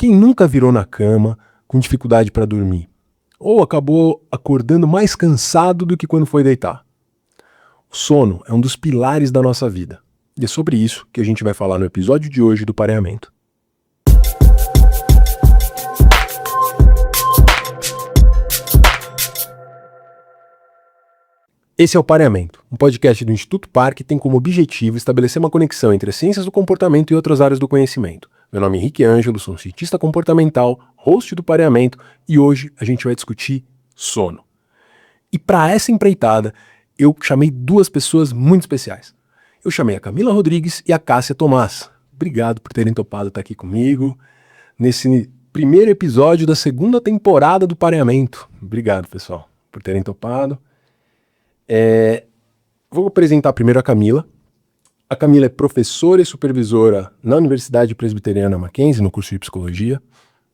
Quem nunca virou na cama com dificuldade para dormir? Ou acabou acordando mais cansado do que quando foi deitar? O sono é um dos pilares da nossa vida. E é sobre isso que a gente vai falar no episódio de hoje do Pareamento. Esse é o Pareamento, um podcast do Instituto Par que tem como objetivo estabelecer uma conexão entre as ciências do comportamento e outras áreas do conhecimento. Meu nome é Henrique Ângelo, sou um cientista comportamental, host do Pareamento, e hoje a gente vai discutir sono. E para essa empreitada, eu chamei duas pessoas muito especiais. Eu chamei a Camila Rodrigues e a Cássia Tomás. Obrigado por terem topado estar aqui comigo nesse primeiro episódio da segunda temporada do Pareamento. Obrigado, pessoal, por terem topado. Vou apresentar primeiro a Camila. A Camila é professora e supervisora na Universidade Presbiteriana Mackenzie, no curso de Psicologia.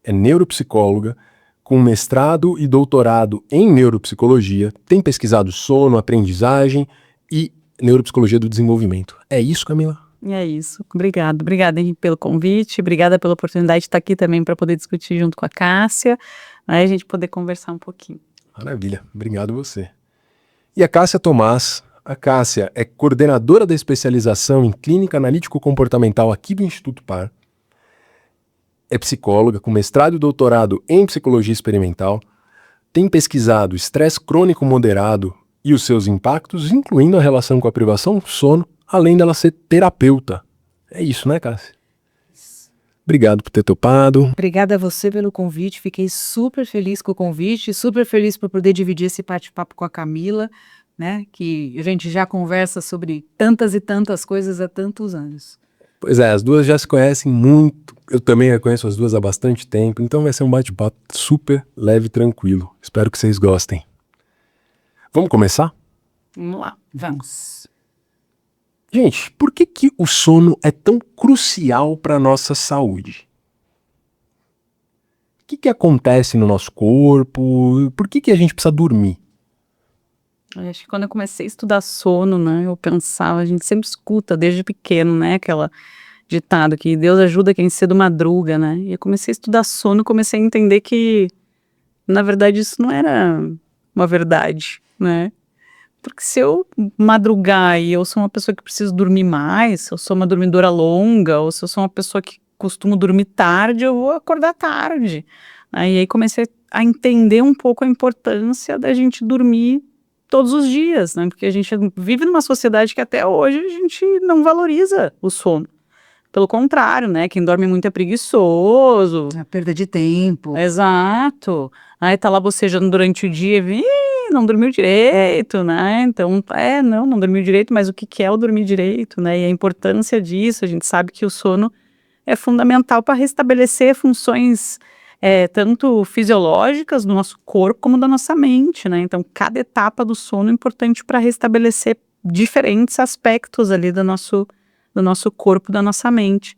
É neuropsicóloga, com mestrado e doutorado em neuropsicologia. Tem pesquisado sono, aprendizagem e neuropsicologia do desenvolvimento. É isso, Camila? É isso. Obrigada, Henrique, pelo convite. Obrigada pela oportunidade de estar aqui também para poder discutir junto com a Cássia, né, a gente poder conversar um pouquinho. Maravilha. Obrigado você. E a Cássia Tomás. A Cássia é coordenadora da especialização em Clínica Analítico-Comportamental aqui do Instituto Par. É psicóloga com mestrado e doutorado em Psicologia Experimental. Tem pesquisado estresse crônico moderado e os seus impactos, incluindo a relação com a privação do sono, além dela ser terapeuta. É isso, né, Cássia? Obrigado por ter topado. Obrigada a você pelo convite, fiquei super feliz com o convite, super feliz por poder dividir esse bate-papo com a Camila, né, que a gente já conversa sobre tantas e tantas coisas há tantos anos. Pois é, as duas já se conhecem muito, eu também conheço as duas há bastante tempo, então vai ser um bate-papo super leve e tranquilo. Espero que vocês gostem. Vamos começar? Vamos lá, vamos. Gente, por que o sono é tão crucial para a nossa saúde? O que acontece no nosso corpo? Por que a gente precisa dormir? Eu acho que quando eu comecei a estudar sono, né, eu pensava, a gente sempre escuta desde pequeno, né, aquela ditado que Deus ajuda quem cedo madruga, né, e eu comecei a estudar sono, comecei a entender que, na verdade, isso não era uma verdade, né, porque se eu madrugar e eu sou uma pessoa que preciso dormir mais, se eu sou uma dormidora longa, ou se eu sou uma pessoa que costumo dormir tarde, eu vou acordar tarde. Aí comecei a entender um pouco a importância da gente dormir todos os dias, né? Porque a gente vive numa sociedade que até hoje a gente não valoriza o sono. Pelo contrário, né? Quem dorme muito é preguiçoso. A perda de tempo. Exato. Aí tá lá bocejando durante o dia e não dormiu direito, né? Então, não dormiu direito, mas o que é o dormir direito, né? E a importância disso, a gente sabe que o sono é fundamental para restabelecer funções tanto fisiológicas do nosso corpo como da nossa mente, né? Então, cada etapa do sono é importante para restabelecer diferentes aspectos ali do nosso corpo, da nossa mente.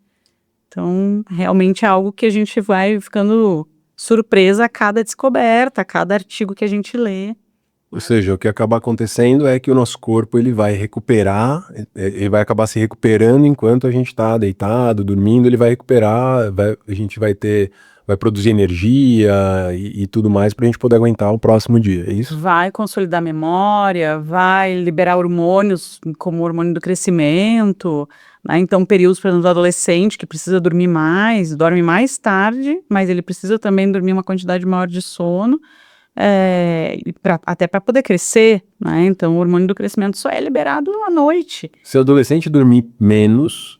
Então, realmente é algo que a gente vai ficando surpresa a cada descoberta, a cada artigo que a gente lê. Ou seja, o que acaba acontecendo é que o nosso corpo ele vai recuperar, ele vai acabar se recuperando enquanto a gente está deitado, dormindo, ele vai recuperar, a gente vai produzir energia e tudo mais para a gente poder aguentar o próximo dia, é isso? Vai consolidar a memória, vai liberar hormônios, como o hormônio do crescimento, né? Então, períodos, por exemplo, do adolescente que precisa dormir mais, dorme mais tarde, mas ele precisa também dormir uma quantidade maior de sono, até para poder crescer, né? Então, o hormônio do crescimento só é liberado à noite. Se o adolescente dormir menos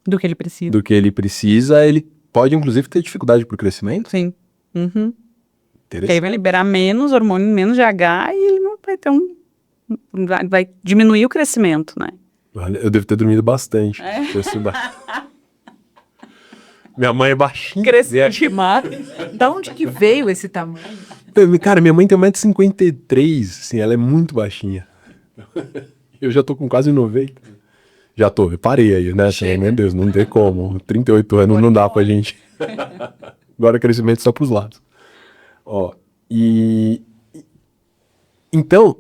do que ele precisa, ele pode, inclusive, ter dificuldade para o crescimento? Sim. Uhum. Porque aí vai liberar menos hormônio, menos GH, e ele não vai ter vai diminuir o crescimento, né? Olha, eu devo ter dormido bastante. Minha mãe é baixinha. Cresceu demais. Da onde que veio esse tamanho? Cara, minha mãe tem 1,53 m, assim, ela é muito baixinha. Eu já tô com quase 90. Já tô, eu parei aí, né? Meu Deus, não tem como. 38 anos não dá pra gente. Agora o crescimento só pros lados. Ó, então,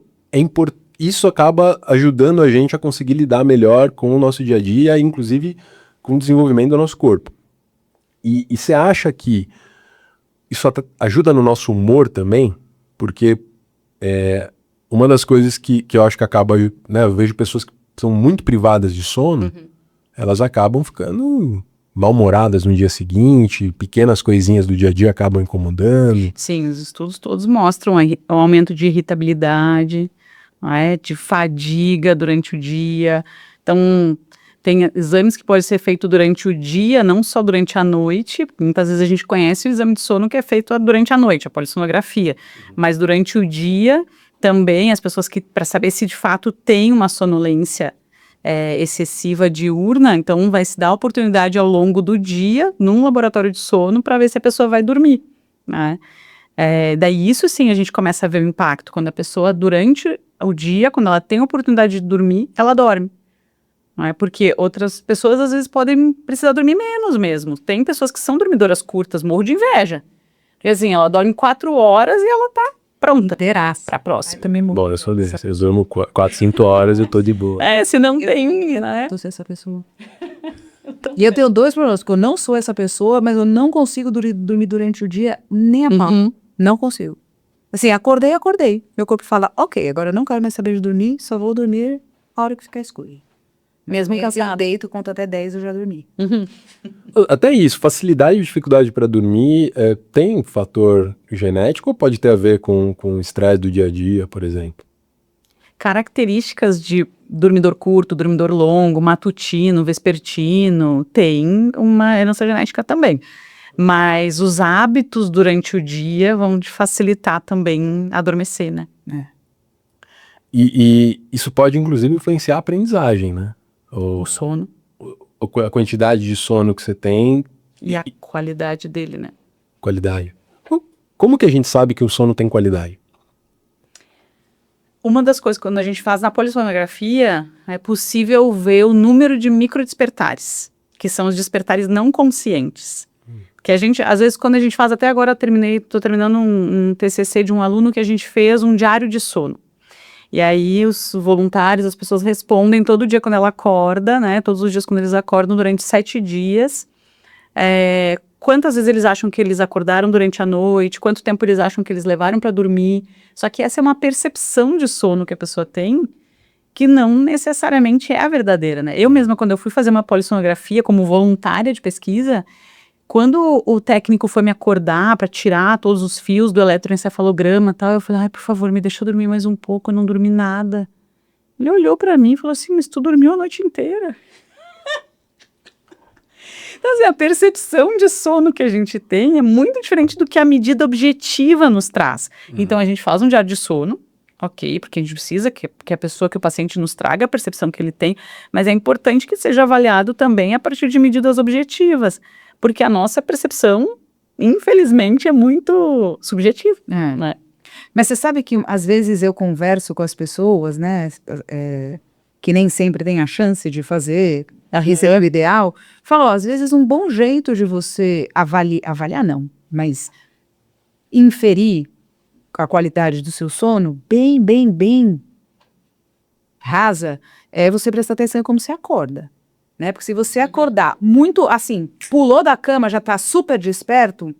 isso acaba ajudando a gente a conseguir lidar melhor com o nosso dia a dia, inclusive com o desenvolvimento do nosso corpo. E você acha que isso ajuda no nosso humor também? Porque uma das coisas que eu acho que acaba, né, eu vejo pessoas que são muito privadas de sono, elas acabam ficando mal-humoradas no dia seguinte, pequenas coisinhas do dia a dia acabam incomodando. Sim, os estudos todos mostram o aumento de irritabilidade, não é? De fadiga durante o dia. Então, tem exames que podem ser feitos durante o dia, não só durante a noite. Muitas vezes a gente conhece o exame de sono que é feito durante a noite, a polissonografia. Mas durante o dia, também, as pessoas que, para saber se de fato tem uma sonolência excessiva diurna, então vai se dar a oportunidade ao longo do dia, num laboratório de sono, para ver se a pessoa vai dormir, né? Daí isso sim a gente começa a ver o impacto, quando a pessoa durante o dia, quando ela tem a oportunidade de dormir, ela dorme. Não é? Porque outras pessoas às vezes podem precisar dormir menos mesmo. Tem pessoas que são dormidoras curtas, morro de inveja. Porque assim, ela dorme 4 horas e ela tá pronta pra próxima. Também Bom, eu sou desse. Eu durmo 4, 5 horas e eu tô de boa. Se não tem, né? tô essa pessoa. E eu tenho 2 problemas, que eu não sou essa pessoa, mas eu não consigo dormir durante o dia nem a pau. Não consigo. Assim, acordei. Meu corpo fala, ok, agora eu não quero mais saber de dormir, só vou dormir a hora que ficar escuro. Mesmo Eu cansado. deito, conto até 10, eu já dormi. Até isso, facilidade e dificuldade para dormir tem fator genético ou pode ter a ver com o estresse do dia a dia, por exemplo? Características de dormidor curto, dormidor longo, matutino, vespertino, tem uma herança genética também. Mas os hábitos durante o dia vão te facilitar também adormecer, né? E isso pode, inclusive, influenciar a aprendizagem, né? O sono A quantidade de sono que você tem. e a qualidade dele, né? Qualidade. Como que a gente sabe que o sono tem qualidade? Uma das coisas, quando a gente faz na polissonografia, é possível ver o número de microdespertares, que são os despertares não conscientes. Que a gente, às vezes, quando a gente faz, até agora estou terminando um TCC de um aluno que a gente fez um diário de sono. E aí os voluntários, as pessoas respondem todo dia quando ela acorda, né? Todos os dias quando eles acordam durante 7 dias. Quantas vezes eles acham que eles acordaram durante a noite, quanto tempo eles acham que eles levaram para dormir. Só que essa é uma percepção de sono que a pessoa tem, que não necessariamente é a verdadeira, né? Eu mesma, quando eu fui fazer uma polissonografia como voluntária de pesquisa, quando o técnico foi me acordar para tirar todos os fios do eletroencefalograma e tal, eu falei, ai, por favor, me deixa eu dormir mais um pouco, eu não dormi nada. Ele olhou para mim e falou assim, mas tu dormiu a noite inteira. Então, assim, a percepção de sono que a gente tem é muito diferente do que a medida objetiva nos traz. Então, a gente faz um diário de sono, ok, porque a gente precisa que a pessoa, que o paciente nos traga a percepção que ele tem, mas é importante que seja avaliado também a partir de medidas objetivas, porque a nossa percepção, infelizmente, é muito subjetiva, né? Mas você sabe que às vezes eu converso com as pessoas, né, que nem sempre tem a chance de fazer a reserva ideal, falo, às vezes um bom jeito de você avaliar não, mas inferir a qualidade do seu sono bem rasa, é você prestar atenção em como você acorda, né? Porque se você acordar muito, assim, pulou da cama, já tá super desperto,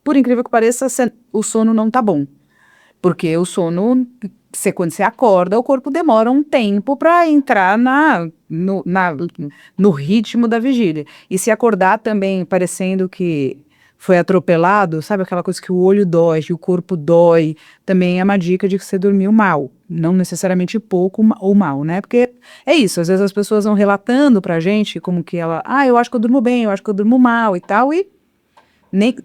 por incrível que pareça, o sono não tá bom. Porque o sono, quando você acorda, o corpo demora um tempo para entrar no ritmo da vigília. E se acordar também parecendo que foi atropelado, sabe aquela coisa que o olho dói, que o corpo dói, também é uma dica de que você dormiu mal. Não necessariamente pouco ou mal, né? Porque é isso, às vezes as pessoas vão relatando pra gente como que ela, eu acho que eu durmo bem, eu acho que eu durmo mal e tal, e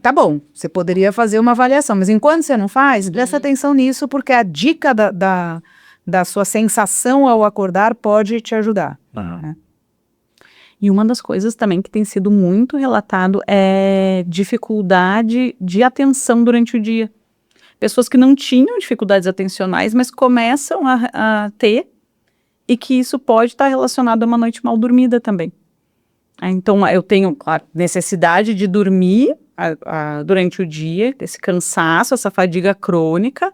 tá bom, você poderia fazer uma avaliação, mas enquanto você não faz, presta atenção nisso, porque a dica da sua sensação ao acordar pode te ajudar. Né? E uma das coisas também que tem sido muito relatado é dificuldade de atenção durante o dia. Pessoas que não tinham dificuldades atencionais, mas começam a ter, e que isso pode estar relacionado a uma noite mal dormida também. Então, eu tenho, claro, necessidade de dormir durante o dia, esse cansaço, essa fadiga crônica,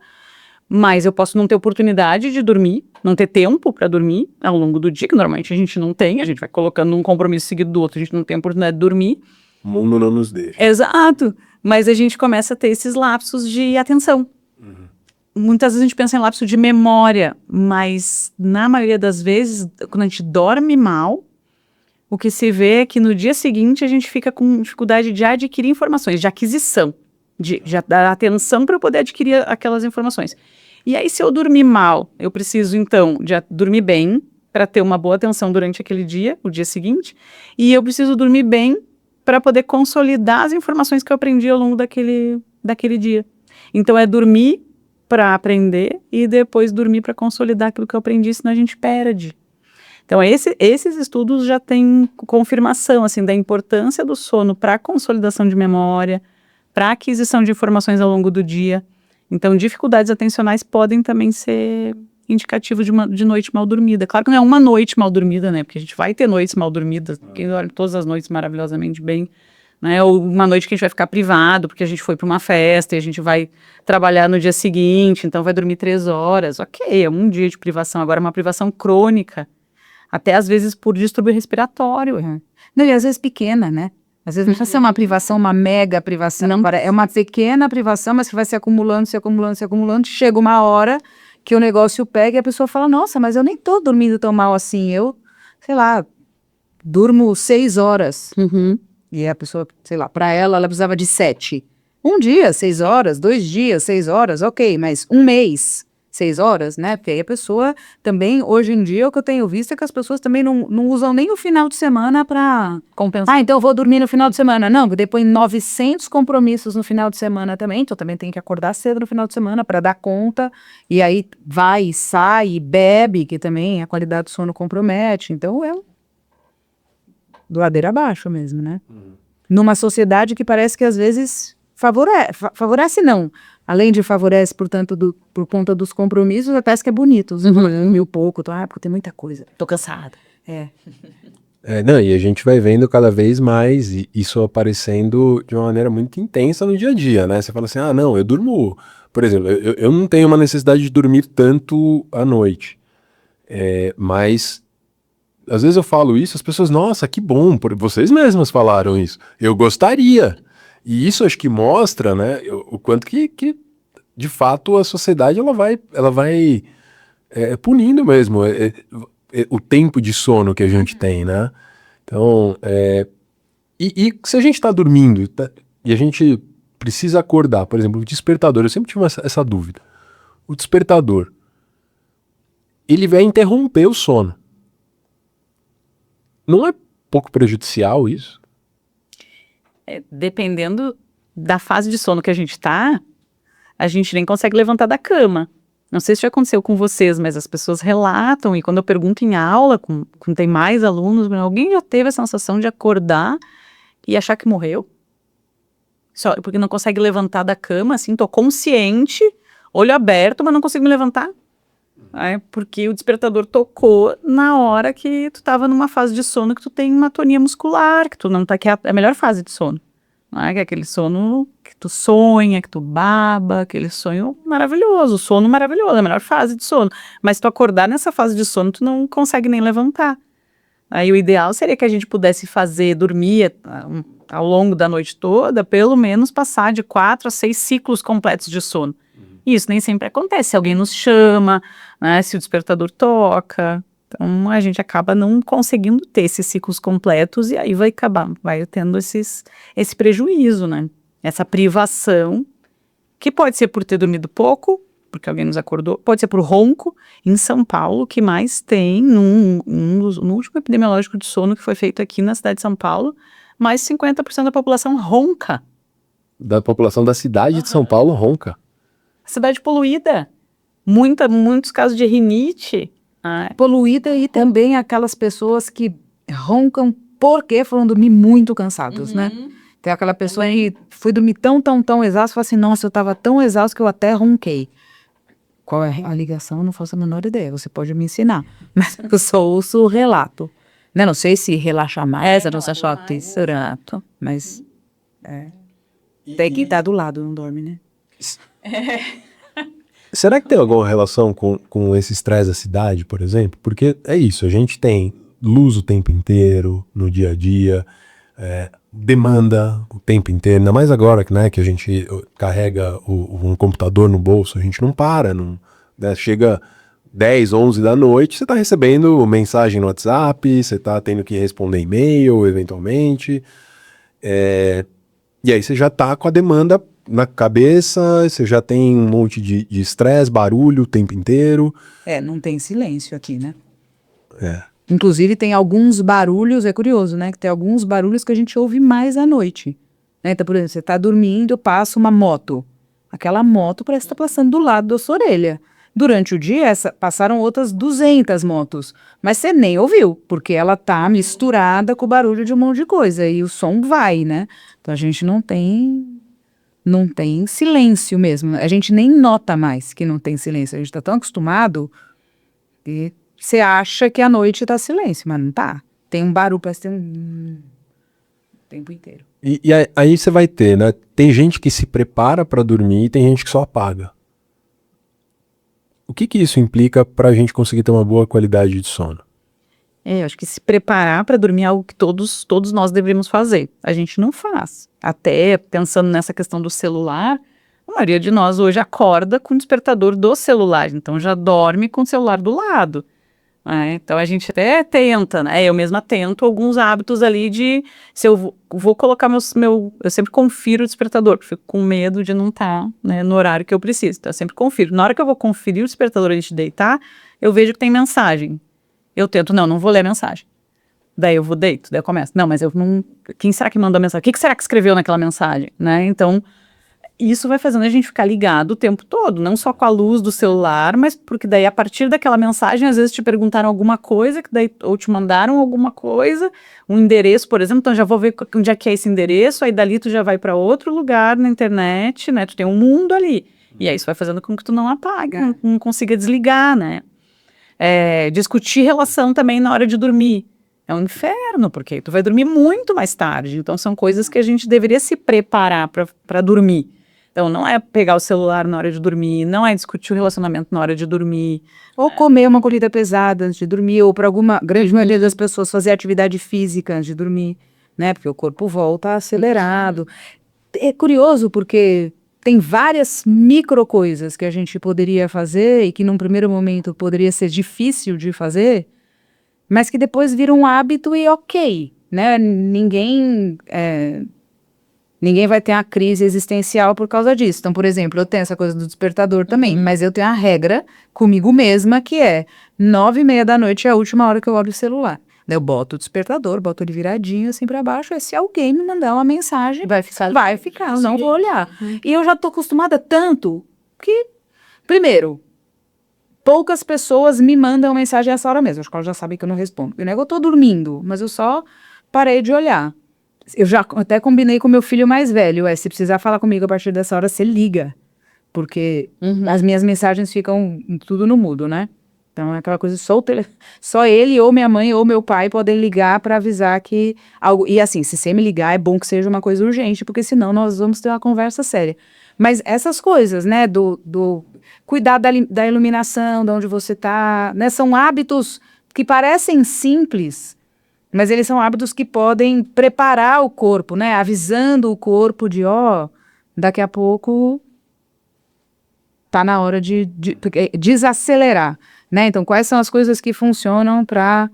mas eu posso não ter oportunidade de dormir, não ter tempo para dormir ao longo do dia, que normalmente a gente não tem, a gente vai colocando um compromisso seguido do outro, a gente não tem oportunidade de dormir, O mundo não nos deixa. Exato. Mas a gente começa a ter esses lapsos de atenção. Muitas vezes a gente pensa em lapso de memória, mas na maioria das vezes, quando a gente dorme mal, o que se vê é que no dia seguinte a gente fica com dificuldade de adquirir informações, de aquisição, de dar atenção para poder adquirir aquelas informações. E aí, se eu dormir mal, eu preciso então de dormir bem para ter uma boa atenção durante aquele dia, o dia seguinte, e eu preciso dormir bem para poder consolidar as informações que eu aprendi ao longo daquele dia. Então, é dormir para aprender e depois dormir para consolidar aquilo que eu aprendi, senão a gente perde. Então, esses estudos já têm confirmação assim, da importância do sono para a consolidação de memória, para a aquisição de informações ao longo do dia. Então, dificuldades atencionais podem também ser indicativo de noite mal dormida. Claro que não é uma noite mal dormida, né? Porque a gente vai ter noites mal dormidas, quem dorme todas as noites maravilhosamente bem, né? Ou uma noite que a gente vai ficar privado, porque a gente foi para uma festa e a gente vai trabalhar no dia seguinte, então vai dormir 3 horas. Ok, é um dia de privação. Agora, uma privação crônica, até às vezes por distúrbio respiratório. Não, e às vezes pequena, né? Às vezes não precisa ser uma privação, uma mega privação. Não. É uma pequena privação, mas que vai se acumulando, se acumulando, se acumulando. Chega uma hora que o negócio pega e a pessoa fala, nossa, mas eu nem tô dormindo tão mal assim. Eu, sei lá, durmo 6 horas. E a pessoa, sei lá, para ela precisava de 7. Um dia, 6 horas, 2 dias, 6 horas, ok, mas um mês, 6 horas, né? Porque aí a pessoa também, hoje em dia, o que eu tenho visto é que as pessoas também não usam nem o final de semana para compensar. Ah, então eu vou dormir no final de semana. Não, depois 900 compromissos no final de semana também, então também tem que acordar cedo no final de semana para dar conta, e aí vai, sai, bebe, que também a qualidade do sono compromete. Então é do ladeira abaixo mesmo, né? Numa sociedade que parece que às vezes favorece não. Além de favorece, portanto, por conta dos compromissos, até que é bonito. 1.000 pouco, porque tem muita coisa. Tô cansada. Não, e a gente vai vendo cada vez mais isso aparecendo de uma maneira muito intensa no dia a dia, né? Você fala assim, não, eu durmo... Por exemplo, eu não tenho uma necessidade de dormir tanto à noite. Mas, às vezes eu falo isso, as pessoas, nossa, que bom, vocês mesmas falaram isso. Eu gostaria. E isso acho que mostra, né, o quanto que de fato, a sociedade ela vai punindo mesmo o tempo de sono que a gente tem, né? Então, e se a gente está dormindo e a gente precisa acordar, por exemplo, o despertador, eu sempre tive essa dúvida. O despertador, ele vai interromper o sono. Não é pouco prejudicial isso? Dependendo da fase de sono que a gente tá, a gente nem consegue levantar da cama. Não sei se já aconteceu com vocês, mas as pessoas relatam, e quando eu pergunto em aula, quando tem mais alunos, alguém já teve a sensação de acordar e achar que morreu? Só porque não consegue levantar da cama, assim, tô consciente, olho aberto, mas não consigo me levantar. Porque o despertador tocou na hora que tu tava numa fase de sono que tu tem uma atonia muscular, que tu não tá, que é a melhor fase de sono. Que é aquele sono que tu sonha, que tu baba, aquele sonho maravilhoso, sono maravilhoso, é a melhor fase de sono. Mas se tu acordar nessa fase de sono, tu não consegue nem levantar. Aí o ideal seria que a gente pudesse dormir ao longo da noite toda, pelo menos passar de 4 a 6 ciclos completos de sono. E isso nem sempre acontece, se alguém nos chama, né, se o despertador toca. Então, a gente acaba não conseguindo ter esses ciclos completos e aí vai tendo esse prejuízo, né? Essa privação, que pode ser por ter dormido pouco, porque alguém nos acordou, pode ser por ronco. Em São Paulo, o que mais tem, no último epidemiológico de sono que foi feito aqui na cidade de São Paulo, mais 50% da população ronca. Da população da cidade de São Paulo ronca. Cidade poluída, muitos casos de rinite. Poluída e também aquelas pessoas que roncam porque foram dormir muito cansados, né? Tem aquela pessoa aí, fui dormir tão exausto, fala assim, nossa, eu estava tão exausto que eu até ronquei. Qual é a ligação? Eu não faço a menor ideia, você pode me ensinar. Mas eu só ouço o relato. Não sei se relaxa mais, não sei só que relato, mas tem que estar do lado, não dorme, né? Será que tem alguma relação com esse estresse da cidade, por exemplo? Porque é isso, a gente tem luz o tempo inteiro, no dia a dia, demanda o tempo inteiro, ainda mais agora, né, que a gente carrega um computador no bolso, a gente não para, né, chega 10, 11 da noite, você tá recebendo mensagem no WhatsApp, você tá tendo que responder e-mail, eventualmente, e aí você já tá com a demanda na cabeça, você já tem um monte de estresse, barulho o tempo inteiro. Não tem silêncio aqui, né? É. Inclusive tem alguns barulhos, é curioso, né? Que tem alguns barulhos que a gente ouve mais à noite. Né? Então, por exemplo, você tá dormindo, passa uma moto. Aquela moto parece estar passando do lado da sua orelha. Durante o dia, passaram outras 200 motos. Mas você nem ouviu, porque ela tá misturada com o barulho de um monte de coisa. E o som vai, né? Então a gente não tem silêncio mesmo. A gente nem nota mais que não tem silêncio. A gente tá tão acostumado que você acha que à noite tá silêncio, mas não tá. Tem um barulho, parece que tem o tempo inteiro. E aí você vai ter, né? Tem gente que se prepara para dormir e tem gente que só apaga. O que isso implica para a gente conseguir ter uma boa qualidade de sono? Eu acho que se preparar para dormir é algo que todos nós deveríamos fazer. A gente não faz. Até pensando nessa questão do celular, a maioria de nós hoje acorda com o despertador do celular, então já dorme com o celular do lado. Então a gente até tenta, né? Eu mesma tento alguns hábitos ali de, se eu vou colocar eu sempre confiro o despertador, porque fico com medo de não estar, né, no horário que eu preciso. Então eu sempre confiro. Na hora que eu vou conferir o despertador antes de deitar, eu vejo que tem mensagem. Eu tento, não vou ler a mensagem. Daí eu vou deito, daí eu começo. Não, mas eu não... Quem será que mandou a mensagem? O que será que escreveu naquela mensagem? Né? Então, isso vai fazendo a gente ficar ligado o tempo todo, não só com a luz do celular, mas porque daí a partir daquela mensagem, às vezes te perguntaram alguma coisa, ou te mandaram alguma coisa, um endereço, por exemplo, então já vou ver onde é que é esse endereço, aí dali tu já vai para outro lugar na internet, né? Tu tem um mundo ali. E aí isso vai fazendo com que tu não apague, não consiga desligar, né? Discutir relação também na hora de dormir. É um inferno, porque tu vai dormir muito mais tarde. Então, são coisas que a gente deveria se preparar para dormir. Então, não é pegar o celular na hora de dormir, não é discutir o relacionamento na hora de dormir. Ou comer uma comida pesada antes de dormir, ou para grande maioria das pessoas fazer atividade física antes de dormir, né? Porque o corpo volta acelerado. É curioso porque tem várias micro coisas que a gente poderia fazer e que num primeiro momento poderia ser difícil de fazer, mas que depois viram um hábito e ok, né? Ninguém vai ter uma crise existencial por causa disso. Então, por exemplo, eu tenho essa coisa do despertador também, mas eu tenho a regra comigo mesma que é 9h30 da noite é a última hora que eu olho o celular. Daí eu boto o despertador, boto ele viradinho assim pra baixo, e se alguém me mandar uma mensagem, vai ficar, eu não vou olhar. E eu já tô acostumada tanto que, primeiro, poucas pessoas me mandam mensagem essa hora mesmo, acho que elas já sabem que eu não respondo. Eu tô dormindo, mas eu só parei de olhar. Eu já até combinei com meu filho mais velho, se precisar falar comigo a partir dessa hora, você liga. Porque as minhas mensagens ficam tudo no mudo, né? Então é aquela coisa, só ele ou minha mãe ou meu pai podem ligar para avisar que algo... E assim, se você me ligar, é bom que seja uma coisa urgente, porque senão nós vamos ter uma conversa séria. Mas essas coisas, né, do cuidar da iluminação, de onde você tá, né, são hábitos que parecem simples, mas eles são hábitos que podem preparar o corpo, né, avisando o corpo de, daqui a pouco tá na hora de desacelerar, né? Então, quais são as coisas que funcionam para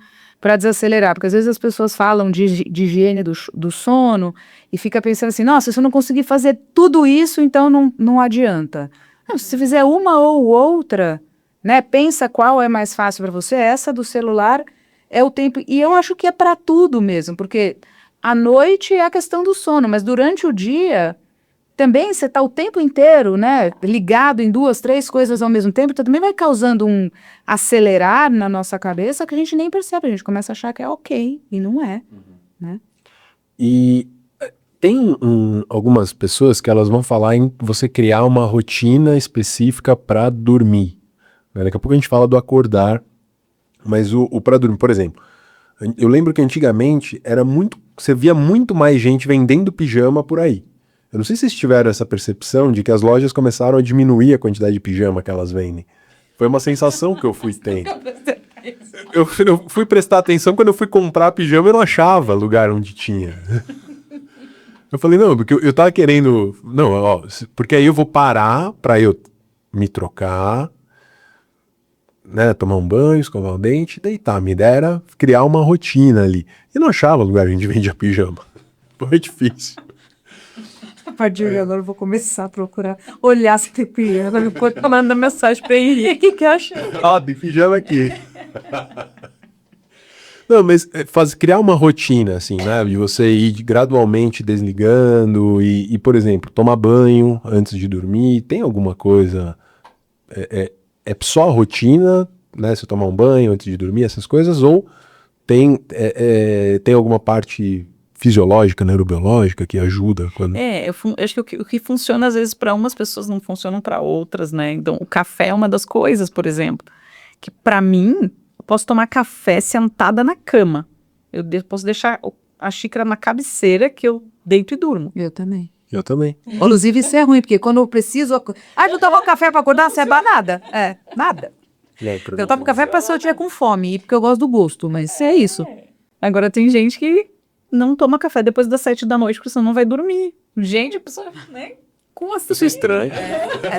desacelerar? Porque às vezes as pessoas falam de higiene do sono e fica pensando assim, nossa, se eu não conseguir fazer tudo isso, então não adianta. Não, se você fizer uma ou outra, né, pensa qual é mais fácil para você, essa do celular é o tempo, e eu acho que é para tudo mesmo, porque à noite é a questão do sono, mas durante o dia também você está o tempo inteiro, né, ligado em 2, 3 coisas ao mesmo tempo, então também vai causando um acelerar na nossa cabeça que a gente nem percebe, a gente começa a achar que é ok, e não é, né? E tem algumas pessoas que elas vão falar em você criar uma rotina específica para dormir. Daqui a pouco a gente fala do acordar, mas o para dormir, por exemplo, eu lembro que antigamente você via muito mais gente vendendo pijama por aí. Eu não sei se vocês tiveram essa percepção de que as lojas começaram a diminuir a quantidade de pijama que elas vendem. Foi uma sensação que eu fui tendo. Eu fui prestar atenção, quando eu fui comprar pijama eu não achava lugar onde tinha. Eu falei, não, porque eu tava querendo... Não, ó, porque aí eu vou parar pra eu me trocar, né, tomar um banho, escovar o dente e deitar. Me dera criar uma rotina ali. E não achava lugar onde vendia pijama. Foi difícil. A partir de agora eu vou começar a procurar, olhar se tem pijama, depois mandar mensagem pra ele. O que acha? Ó, tem pijama aqui. Não, mas criar uma rotina, assim, né? De você ir gradualmente desligando e, por exemplo, tomar banho antes de dormir. Tem alguma coisa... É só a rotina, né? Você tomar um banho antes de dormir, essas coisas, ou tem alguma parte fisiológica, neurobiológica que ajuda quando... Eu acho que o que funciona às vezes para umas pessoas não funciona para outras, né? Então, o café é uma das coisas, por exemplo, que para mim, eu posso tomar café sentada na cama. Eu posso deixar a xícara na cabeceira que eu deito e durmo. Eu também. Eu também. Inclusive, isso é ruim, porque quando eu preciso... não tomou café pra acordar? Você é nada. Nada. Eu tomo café pra se eu tiver com fome, e porque eu gosto do gosto, mas é isso. Agora, tem gente que não toma café depois das 7 da noite, porque senão não vai dormir. Gente, a pessoa, né? Como assim? Isso é estranho.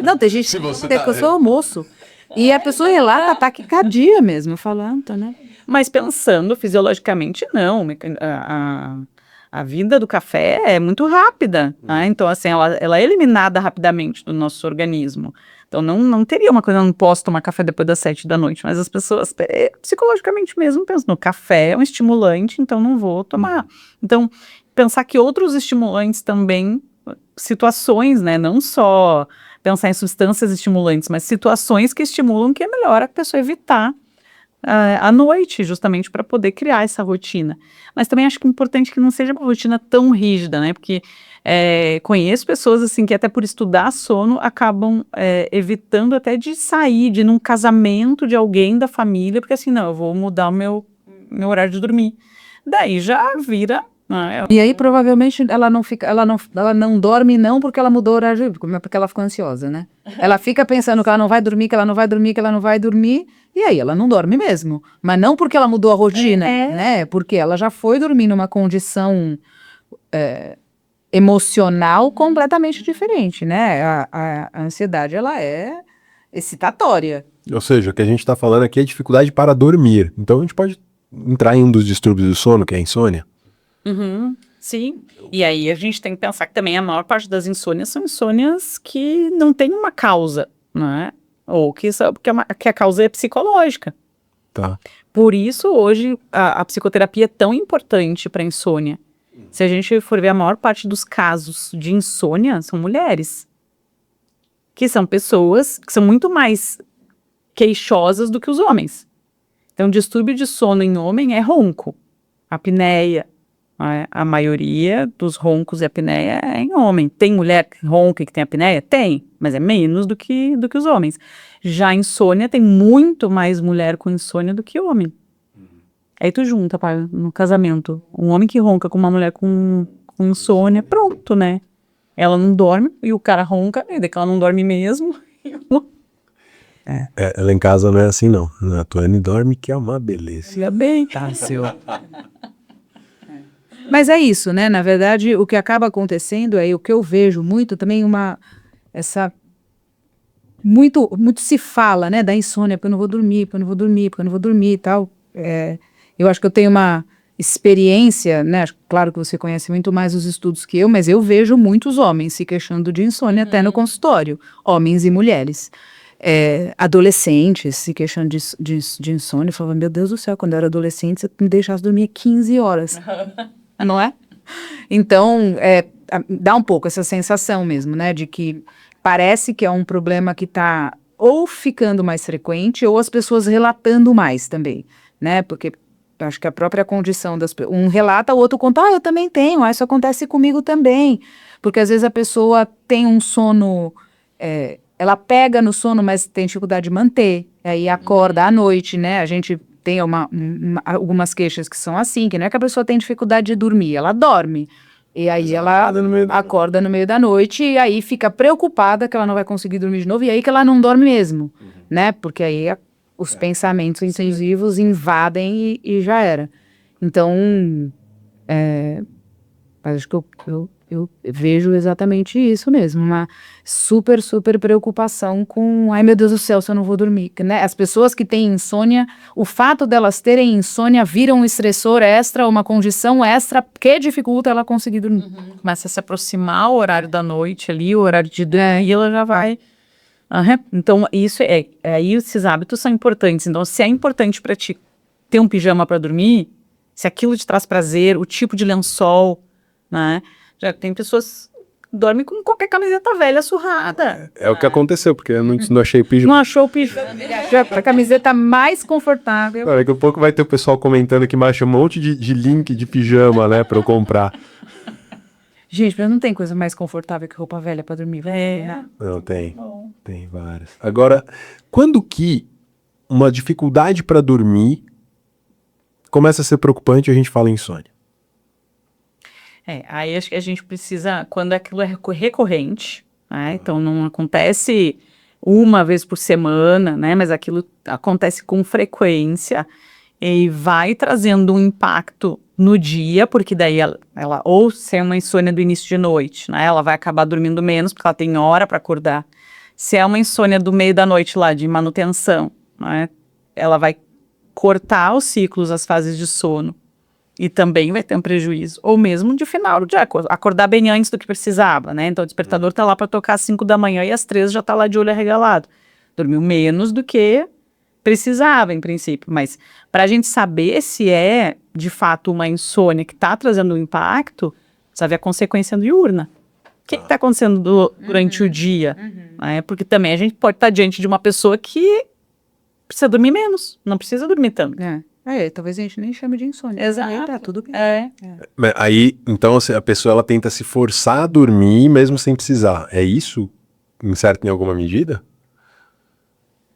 Não, tem gente que eu sou almoço. E a pessoa relata taquicardia mesmo. Eu falo, tá, né? Mas pensando fisiologicamente, não. A vida do café é muito rápida, né? Então, assim, ela é eliminada rapidamente do nosso organismo. Então, não teria uma coisa, eu não posso tomar café depois das 7 da noite, mas as pessoas, psicologicamente mesmo, pensam, no café é um estimulante, então não vou tomar. Então, pensar que outros estimulantes também, situações, né, não só pensar em substâncias estimulantes, mas situações que estimulam, que é melhor a pessoa evitar à noite, justamente para poder criar essa rotina. Mas também acho que é importante que não seja uma rotina tão rígida, né? Porque conheço pessoas assim que até por estudar sono acabam evitando até de sair, de ir num casamento de alguém da família, porque assim, não, eu vou mudar o meu horário de dormir. Daí já vira... E aí, provavelmente, ela não dorme não porque ela mudou o horário de dormir, porque ela ficou ansiosa, né? Ela fica pensando que ela não vai dormir, que ela não vai dormir, que ela não vai dormir, e aí ela não dorme mesmo. Mas não porque ela mudou a rotina, né? Porque ela já foi dormir numa condição emocional completamente diferente, né? A ansiedade, ela é excitatória. Ou seja, o que a gente está falando aqui é dificuldade para dormir. Então a gente pode entrar em um dos distúrbios do sono, que é a insônia. Uhum, sim, e aí a gente tem que pensar que também a maior parte das insônias são insônias que não tem uma causa, né? Ou que a causa é psicológica. Tá. Por isso, hoje, a psicoterapia é tão importante para a insônia. Se a gente for ver, a maior parte dos casos de insônia são mulheres. Que são pessoas que são muito mais queixosas do que os homens. Então, distúrbio de sono em homem é ronco, apneia. A maioria dos roncos e apneia é em homem. Tem mulher que ronca e que tem apneia? Tem, mas é menos do que os homens. Já a insônia, tem muito mais mulher com insônia do que homem. Aí tu junta, no casamento, um homem que ronca com uma mulher com insônia, pronto, né? Ela não dorme e o cara ronca, e daí que ela não dorme mesmo. Ela em casa não é assim, não. A Tuane dorme, que é uma beleza. Fica bem. Tá, seu. Mas é isso, né? Na verdade, o que acaba acontecendo o que eu vejo muito também muito se fala, né, da insônia, porque eu não vou dormir, porque eu não vou dormir, porque eu não vou dormir e tal. Eu acho que eu tenho uma experiência, né? Claro que você conhece muito mais os estudos que eu, mas eu vejo muitos homens se queixando de insônia até no consultório, homens e mulheres. Adolescentes se queixando de insônia. Eu falava, meu Deus do céu, quando eu era adolescente, você me deixasse dormir 15 horas. Não é? Então, dá um pouco essa sensação mesmo, né? De que parece que é um problema que está ou ficando mais frequente ou as pessoas relatando mais também, né? Porque acho que a própria condição um relata, o outro conta, eu também tenho, isso acontece comigo também. Porque às vezes a pessoa tem um sono, ela pega no sono, mas tem dificuldade de manter, aí acorda à noite, né? A gente tem algumas queixas que são assim, que não é que a pessoa tem dificuldade de dormir, ela dorme. E aí ela acorda no meio da noite e aí fica preocupada que ela não vai conseguir dormir de novo, e aí que ela não dorme mesmo, né? Porque aí os pensamentos intrusivos invadem e já era. Então, acho que Eu vejo exatamente isso mesmo, uma super, super preocupação com, ai meu Deus do céu, se eu não vou dormir, né? As pessoas que têm insônia, o fato delas terem insônia vira um estressor extra, uma condição extra que dificulta ela conseguir dormir. Começa a se aproximar o horário da noite ali, o horário de dormir, e ela já vai. Então, isso aí esses hábitos são importantes. Então, se é importante para ti ter um pijama para dormir, se aquilo te traz prazer, o tipo de lençol, né? Já tem pessoas que dormem com qualquer camiseta velha surrada. É o que aconteceu, porque eu não achei pijama. Não achou o pijama. A camiseta mais confortável. Daqui a pouco vai ter o pessoal comentando que baixa um monte de link de pijama, né, pra eu comprar. Gente, mas não tem coisa mais confortável que roupa velha pra dormir. Né? Não, tem. Tem várias. Agora, quando que uma dificuldade pra dormir começa a ser preocupante e a gente fala em insônia? Aí acho que a gente precisa, quando aquilo é recorrente, né? Então não acontece uma vez por semana, né? Mas aquilo acontece com frequência e vai trazendo um impacto no dia, porque daí ela ou se é uma insônia do início de noite, né? Ela vai acabar dormindo menos, porque ela tem hora para acordar. Se é uma insônia do meio da noite lá, de manutenção, né? Ela vai cortar os ciclos, as fases de sono. E também vai ter um prejuízo. Ou mesmo de final do dia, acordar bem antes do que precisava, né? Então o despertador tá lá para tocar às 5 da manhã e às 3 já tá lá de olho arregalado. Dormiu menos do que precisava, em princípio. Mas para a gente saber se é, de fato, uma insônia que está trazendo um impacto, precisa ver a consequência diurna. O que está acontecendo durante o dia? Né? Porque também a gente pode estar diante de uma pessoa que precisa dormir menos, não precisa dormir tanto. Talvez a gente nem chame de insônia. Exato. Aí tá tudo bem. Mas aí, então, a pessoa ela tenta se forçar a dormir mesmo sem precisar. É isso? Certo em alguma medida?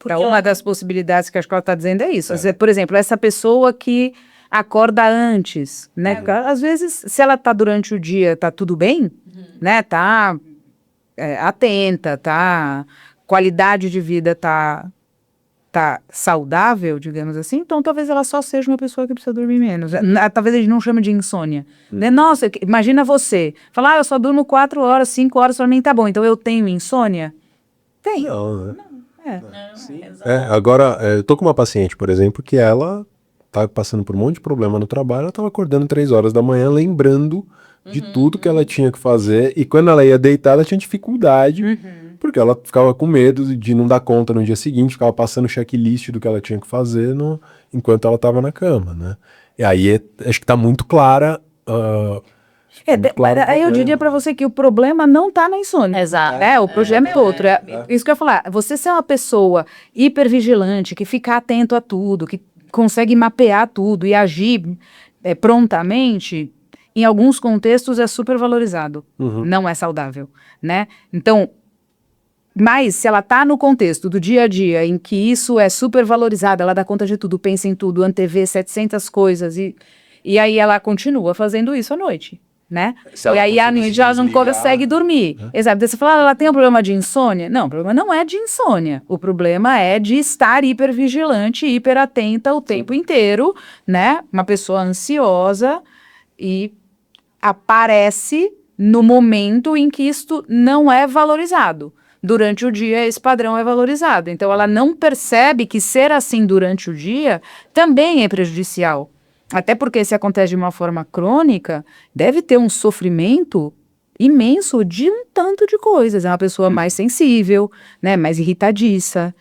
Uma das possibilidades que acho que ela está dizendo é isso. Por exemplo, essa pessoa que acorda antes, né? Às vezes, se ela está durante o dia, tá tudo bem, né? Tá atenta, tá qualidade de vida tá saudável, digamos assim, então talvez ela só seja uma pessoa que precisa dormir menos. Talvez a gente não chame de insônia. Né? Nossa, imagina você, falar, eu só durmo 4 horas, 5 horas, pra mim tá bom, então eu tenho insônia? Tem. Não, né? Agora, eu tô com uma paciente, por exemplo, que ela tá passando por um monte de problema no trabalho, ela tava acordando 3 horas da manhã, lembrando de tudo que ela tinha que fazer, e quando ela ia deitar, ela tinha dificuldade, porque ela ficava com medo de não dar conta no dia seguinte, ficava passando o checklist do que ela tinha que fazer enquanto ela estava na cama, né? E aí, acho que tá muito clara... Aí eu diria para você que o problema não está na insônia. Exato. O problema é outro. Isso que eu ia falar. Você ser uma pessoa hipervigilante, que fica atento a tudo, que consegue mapear tudo e agir prontamente, em alguns contextos é super valorizado. Não é saudável, né? Então, mas se ela está no contexto do dia a dia em que isso é super valorizado, ela dá conta de tudo, pensa em tudo, antevê 700 coisas e aí ela continua fazendo isso à noite. Né? E aí a noite já não consegue dormir. Exato. Daí você fala, ela tem um problema de insônia? Não, o problema não é de insônia. O problema é de estar hipervigilante, hiperatenta o tempo inteiro, né? Uma pessoa ansiosa e aparece no momento em que isto não é valorizado. Durante o dia, esse padrão é valorizado. Então, ela não percebe que ser assim durante o dia também é prejudicial. Até porque se acontece de uma forma crônica, deve ter um sofrimento imenso de um tanto de coisas. É uma pessoa mais sensível, né, mais irritadiça,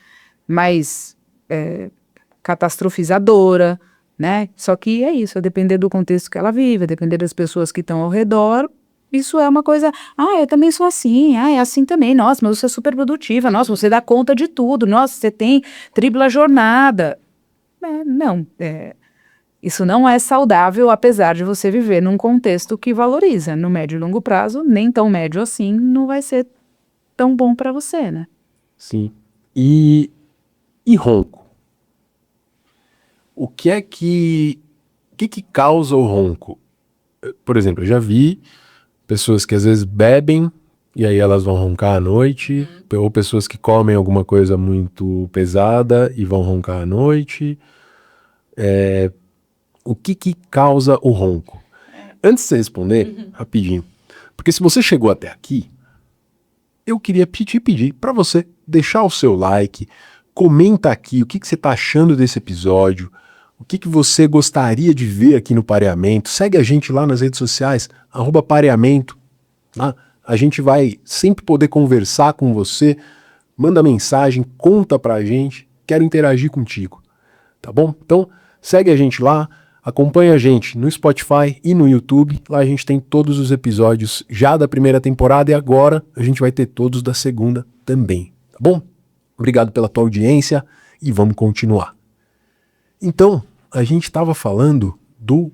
mais catastrofizadora, né? Só que é isso, a depender do contexto que ela vive, a depender das pessoas que estão ao redor, isso é uma coisa, eu também sou assim, é assim também, nossa, mas você é super produtiva, nossa, você dá conta de tudo, nossa, você tem tripla jornada. Isso não é saudável, apesar de você viver num contexto que valoriza. No médio e longo prazo, nem tão médio assim, não vai ser tão bom para você, né? Sim. E ronco? O que causa o ronco? Por exemplo, eu já vi pessoas que às vezes bebem e aí elas vão roncar à noite, ou pessoas que comem alguma coisa muito pesada e vão roncar à noite. O que causa o ronco? Antes de você responder, rapidinho, Porque se você chegou até aqui, eu queria te pedir para você deixar o seu like, comenta aqui o que você está achando desse episódio, o que você gostaria de ver aqui no Pareamento. Segue a gente lá nas redes sociais, @pareamento. Tá? A gente vai sempre poder conversar com você. Manda mensagem, conta pra gente. Quero interagir contigo. Tá bom? Então, segue a gente lá. Acompanha a gente no Spotify e no YouTube. Lá a gente tem todos os episódios já da primeira temporada e agora a gente vai ter todos da segunda também. Tá bom? Obrigado pela tua audiência e vamos continuar. Então, a gente estava falando do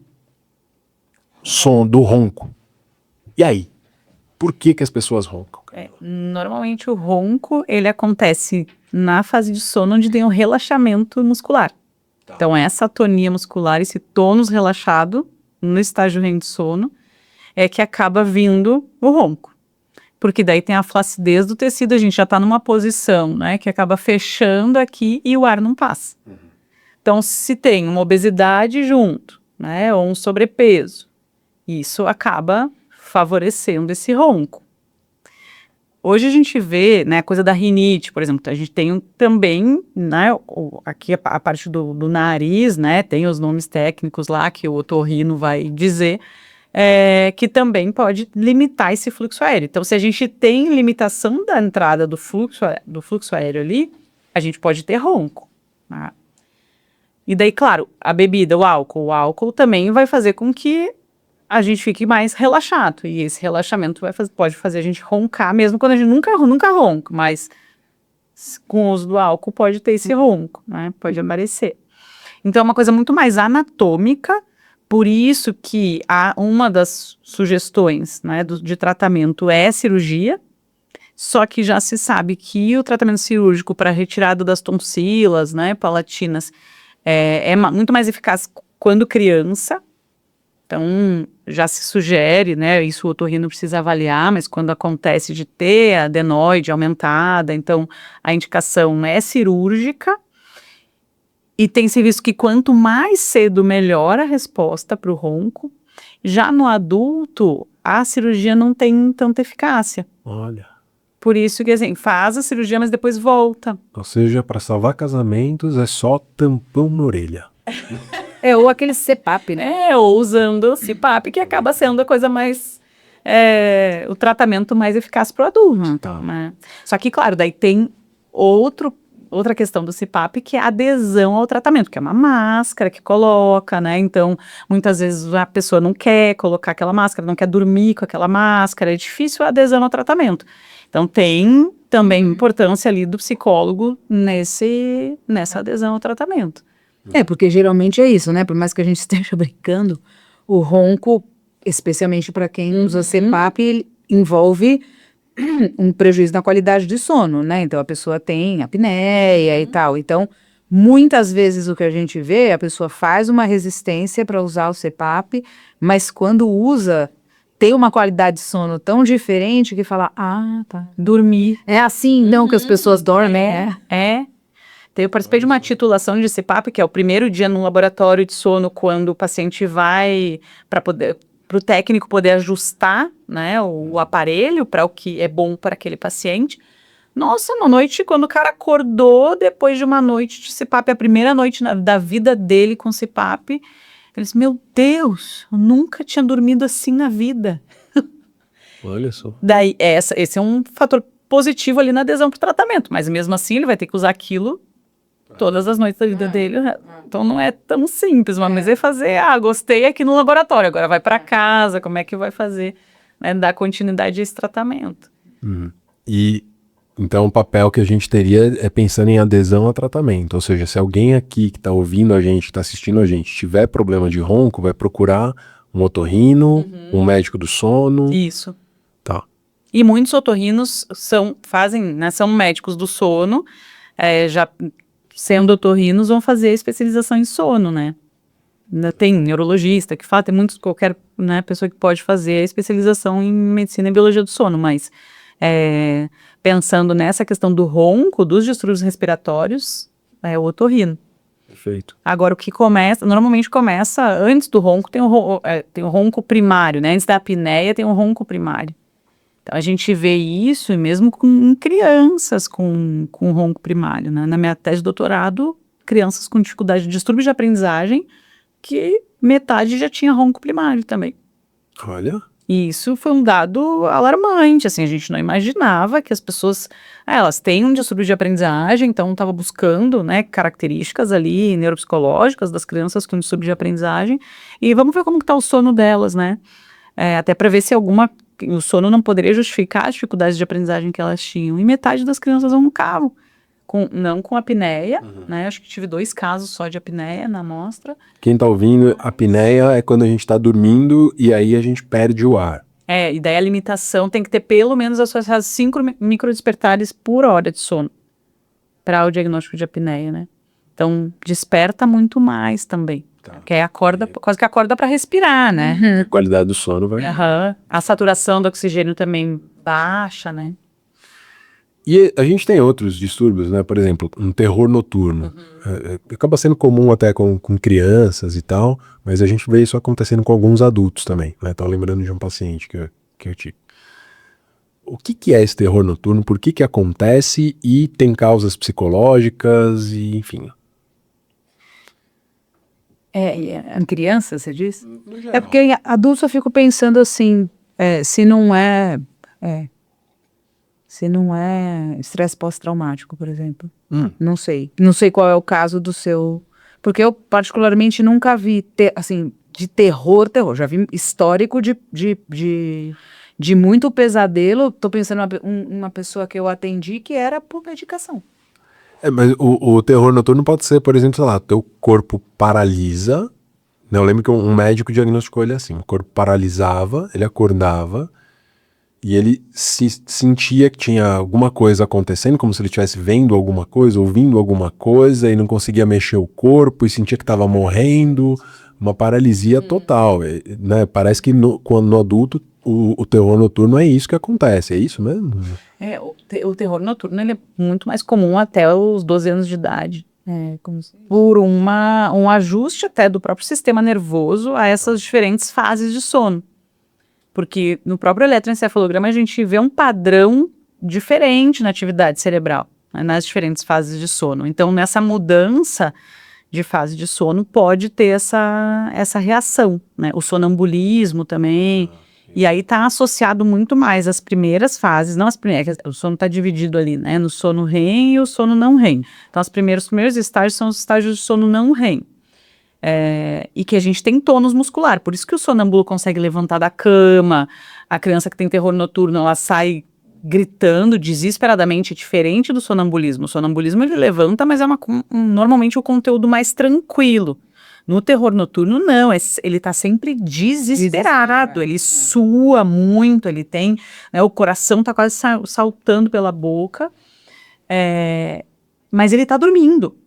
som, do ronco. E aí? Por que as pessoas roncam? Normalmente o ronco, ele acontece na fase de sono onde tem um relaxamento muscular. Tá. Então essa atonia muscular, esse tônus relaxado no estágio REM de sono, é que acaba vindo o ronco. Porque daí tem a flacidez do tecido, a gente já está numa posição, né, que acaba fechando aqui e o ar não passa. Então, se tem uma obesidade junto, né, ou um sobrepeso, isso acaba favorecendo esse ronco. Hoje a gente vê, né, a coisa da rinite, por exemplo, a gente tem também, né, aqui a parte do nariz, né, tem os nomes técnicos lá que o otorrino vai dizer, que também pode limitar esse fluxo aéreo. Então, se a gente tem limitação da entrada do fluxo aéreo ali, a gente pode ter ronco, né? E daí, claro, a bebida, o álcool também vai fazer com que a gente fique mais relaxado. E esse relaxamento pode fazer a gente roncar, mesmo quando a gente nunca ronca, mas com o uso do álcool pode ter esse ronco, né? Pode aparecer. Então, é uma coisa muito mais anatômica, por isso que uma das sugestões, né, de tratamento é cirurgia, só que já se sabe que o tratamento cirúrgico para retirada das tonsilas, né, palatinas, é muito mais eficaz quando criança. Então, já se sugere, né, isso o otorrino precisa avaliar, mas quando acontece de ter a adenoide aumentada, então a indicação é cirúrgica. E tem se visto que quanto mais cedo, melhor a resposta para o ronco. Já no adulto, a cirurgia não tem tanta eficácia. Olha. Por isso que, assim, faz a cirurgia, mas depois volta. Ou seja, para salvar casamentos é só tampão na orelha. Ou aquele CPAP, né? Ou usando o CPAP, que acaba sendo a coisa mais... o tratamento mais eficaz para o adulto. Tá. Né? Só que, claro, daí tem outra questão do CPAP, que é a adesão ao tratamento, que é uma máscara que coloca, né? Então, muitas vezes a pessoa não quer colocar aquela máscara, não quer dormir com aquela máscara, é difícil a adesão ao tratamento. Então, tem também importância ali do psicólogo nessa adesão ao tratamento. Porque geralmente é isso, né? Por mais que a gente esteja brincando, o ronco, especialmente para quem usa CPAP, ele envolve um prejuízo na qualidade de sono, né? Então, a pessoa tem apneia e tal. Então, muitas vezes o que a gente vê, a pessoa faz uma resistência para usar o CPAP, mas quando usa, tem uma qualidade de sono tão diferente que fala, tá, Dormir. é assim não que as pessoas dormem, Eu participei de uma titulação de CPAP, que é o primeiro dia no laboratório de sono, quando o paciente vai para o técnico poder ajustar, né, o aparelho para o que é bom para aquele paciente. Nossa, na noite, quando o cara acordou, depois de uma noite de CPAP, a primeira noite da vida dele com CPAP, ele disse, meu Deus, eu nunca tinha dormido assim na vida. Olha só. Daí, esse é um fator positivo ali na adesão para o tratamento, mas mesmo assim ele vai ter que usar aquilo todas as noites da vida dele. Então não é tão simples, mas é fazer, gostei aqui no laboratório, agora vai para casa, como é que vai fazer, né, dar continuidade a esse tratamento. E então o papel que a gente teria é pensando em adesão a tratamento, ou seja, se alguém aqui que está ouvindo a gente, está assistindo a gente, tiver problema de ronco, vai procurar um otorrino, um médico do sono. Isso. Tá. E muitos otorrinos são médicos do sono, já sendo otorrinos, vão fazer a especialização em sono, né? Tem neurologista que fala, tem qualquer, né, pessoa que pode fazer a especialização em medicina e biologia do sono, mas pensando nessa questão do ronco, dos distúrbios respiratórios, é o otorrino. Perfeito. Agora, o que normalmente começa antes do ronco, tem o ronco primário, né? Antes da apneia tem o ronco primário. Então, a gente vê isso, e mesmo em crianças com ronco primário, né? Na minha tese de doutorado, crianças com dificuldade de distúrbio de aprendizagem, que metade já tinha ronco primário também. Olha. E isso foi um dado alarmante, assim, a gente não imaginava que as pessoas, elas têm um distúrbio de aprendizagem, então estava buscando, né, características ali neuropsicológicas das crianças com distúrbio de aprendizagem, e vamos ver como que está o sono delas, né, até para ver se o sono não poderia justificar as dificuldades de aprendizagem que elas tinham, e metade das crianças roncavam. Não com apneia, né? Acho que tive 2 casos só de apneia na amostra. Quem tá ouvindo, a apneia é quando a gente tá dormindo e aí a gente perde o ar. E daí a limitação tem que ter pelo menos associadas 5 microdespertares por hora de sono para o diagnóstico de apneia, né? Então, desperta muito mais também. Tá. Porque aí quase que acorda para respirar, né? A qualidade do sono vai... A saturação do oxigênio também baixa, né? E a gente tem outros distúrbios, né? Por exemplo, um terror noturno. Acaba sendo comum até com crianças e tal, mas a gente vê isso acontecendo com alguns adultos também, né? Tô lembrando de um paciente que eu tive. O que é esse terror noturno? Por que acontece? E tem causas psicológicas e enfim. Em criança, você diz? É porque em adulto eu fico pensando assim, se não é estresse pós-traumático, por exemplo. Não sei. Não sei qual é o caso do seu... Porque eu, particularmente, nunca vi, assim, de terror. Já vi histórico de muito pesadelo. Tô pensando em uma pessoa que eu atendi que era por medicação. Mas o terror noturno pode ser, por exemplo, sei lá, teu corpo paralisa. Né? Eu lembro que um médico diagnosticou ele assim, o corpo paralisava, ele acordava, e ele sentia que tinha alguma coisa acontecendo, como se ele estivesse vendo alguma coisa, ouvindo alguma coisa, e não conseguia mexer o corpo, e sentia que estava morrendo, uma paralisia total. Né? Parece que no adulto, o terror noturno é isso que acontece, é isso mesmo? O terror noturno ele é muito mais comum até os 12 anos de idade. Por um ajuste até do próprio sistema nervoso a essas diferentes fases de sono. Porque no próprio eletroencefalograma a gente vê um padrão diferente na atividade cerebral, né, nas diferentes fases de sono. Então, nessa mudança de fase de sono, pode ter essa reação, né? O sonambulismo também. E aí está associado muito mais às primeiras fases, não as primeiras, o sono está dividido ali, né? No sono REM e o sono não REM. Então, os primeiros estágios são os estágios de sono não REM. E que a gente tem tônus muscular, por isso que o sonâmbulo consegue levantar da cama, a criança que tem terror noturno, ela sai gritando desesperadamente, diferente do sonambulismo. O sonambulismo ele levanta, mas é normalmente o conteúdo mais tranquilo. No terror noturno, não, ele está sempre desesperado, ele sua muito, ele tem, né, o coração está quase saltando pela boca, mas ele está dormindo.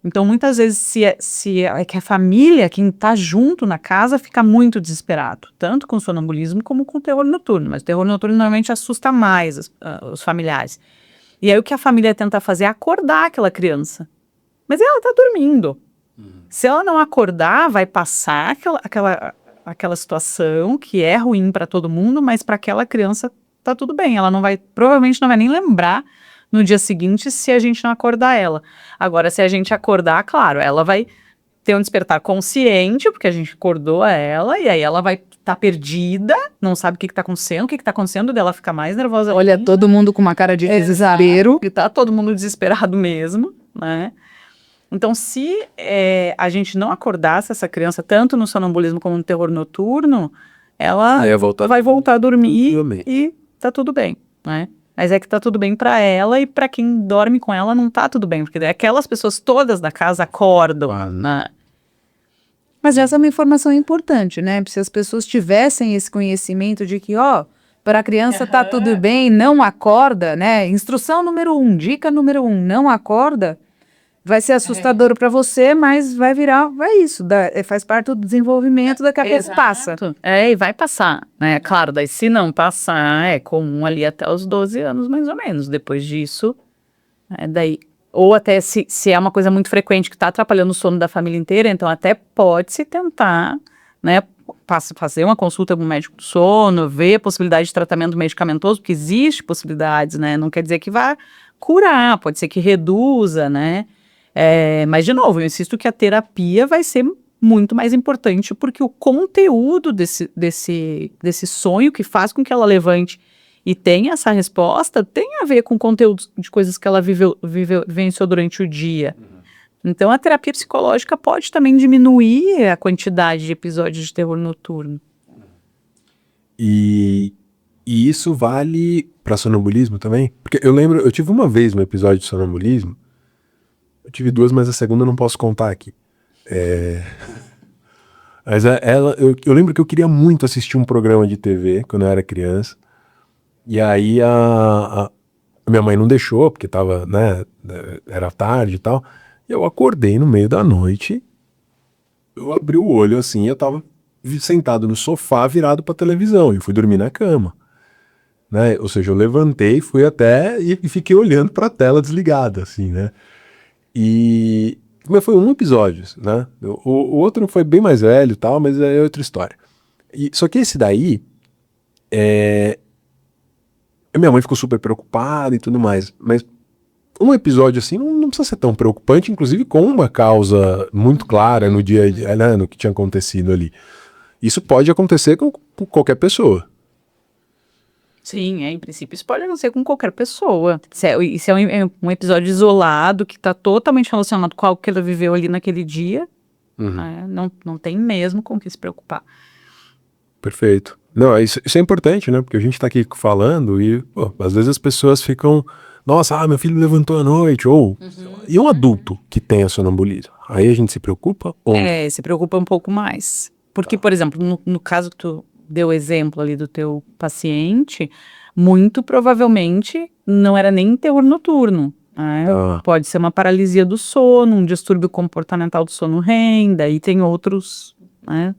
Então, muitas vezes, se é que a família, quem está junto na casa, fica muito desesperado, tanto com o sonambulismo como com o terror noturno. Mas o terror noturno normalmente assusta mais os familiares. E aí o que a família tenta fazer é acordar aquela criança. Mas ela está dormindo. Se ela não acordar, vai passar aquela situação que é ruim para todo mundo, mas para aquela criança está tudo bem. Ela provavelmente não vai nem lembrar no dia seguinte se a gente não acordar ela. Agora, se a gente acordar, claro, ela vai ter um despertar consciente, porque a gente acordou ela, e aí ela vai estar perdida, não sabe o que está acontecendo, o que está acontecendo, dela fica mais nervosa. Olha, todo mundo com uma cara de desespero. E tá todo mundo desesperado mesmo, né? Então, se a gente não acordasse essa criança, tanto no sonambulismo como no terror noturno, ela vai voltar a dormir e tá tudo bem, né? Mas é que tá tudo bem para ela e para quem dorme com ela não tá tudo bem, porque aquelas pessoas todas da casa acordam, né? Mas essa é uma informação importante, né? Se as pessoas tivessem esse conhecimento de que, para a criança tá tudo bem, não acorda, né? Instrução número 1, dica número 1, não acorda, vai ser assustador para você, mas vai isso, faz parte do desenvolvimento, daqui a pouco passa. E vai passar, né? Claro, daí se não passar, é comum ali até os 12 anos, mais ou menos. Depois disso, daí Ou até se é uma coisa muito frequente que está atrapalhando o sono da família inteira, então até pode-se tentar, né, fazer uma consulta com o médico do sono, ver a possibilidade de tratamento medicamentoso, porque existe possibilidades, né, não quer dizer que vá curar, pode ser que reduza, né, mas de novo, eu insisto que a terapia vai ser muito mais importante, porque o conteúdo desse sonho que faz com que ela levante e tenha essa resposta, tem a ver com o conteúdo de coisas que ela vivenciou durante o dia. Então, a terapia psicológica pode também diminuir a quantidade de episódios de terror noturno. E isso vale para sonambulismo também? Porque eu lembro, eu tive uma vez um episódio de sonambulismo, eu tive 2, mas a segunda eu não posso contar aqui. Mas eu lembro que eu queria muito assistir um programa de TV quando eu era criança. E aí a minha mãe não deixou, porque tava, né, era tarde e tal. E eu acordei no meio da noite, eu abri o olho assim, eu tava sentado no sofá virado pra televisão e fui dormir na cama. Né? Ou seja, eu levantei, fui até e fiquei olhando pra tela desligada, assim, né? Mas foi um episódio, né? O outro foi bem mais velho e tal, mas é outra história. Só que esse daí, minha mãe ficou super preocupada e tudo mais, mas um episódio assim não precisa ser tão preocupante, inclusive com uma causa muito clara no dia, né, no que tinha acontecido ali. Isso pode acontecer com qualquer pessoa. Sim, em princípio isso pode acontecer com qualquer pessoa. Isso é um episódio isolado que está totalmente relacionado com algo que ela viveu ali naquele dia. Não tem mesmo com o que se preocupar. Perfeito. Não, isso é importante, né? Porque a gente está aqui falando e, pô, às vezes as pessoas ficam, nossa, meu filho levantou à noite, ou... E um adulto que tenha sonambulismo? Aí a gente se preocupa? Ou... Se preocupa um pouco mais. Porque, por exemplo, no caso que tu deu exemplo ali do teu paciente, muito provavelmente não era nem terror noturno. Né? Pode ser uma paralisia do sono, um distúrbio comportamental do sono REM, daí tem outros, né?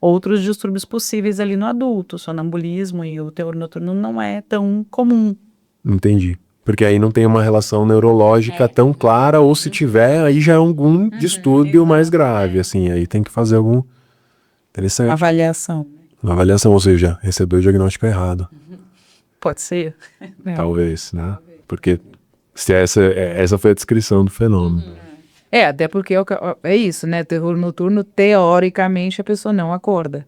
Outros distúrbios possíveis ali no adulto. O sonambulismo e o terror noturno não é tão comum. Entendi. Porque aí não tem uma relação neurológica tão clara, ou se tiver, aí já é algum distúrbio mais grave, assim, aí tem que fazer algum... Interessante. Avaliação. Uma avaliação, ou seja, recebeu o diagnóstico errado. Pode ser. Talvez, né? Porque se essa foi a descrição do fenômeno. Até porque é isso, né? Terror noturno, teoricamente, a pessoa não acorda.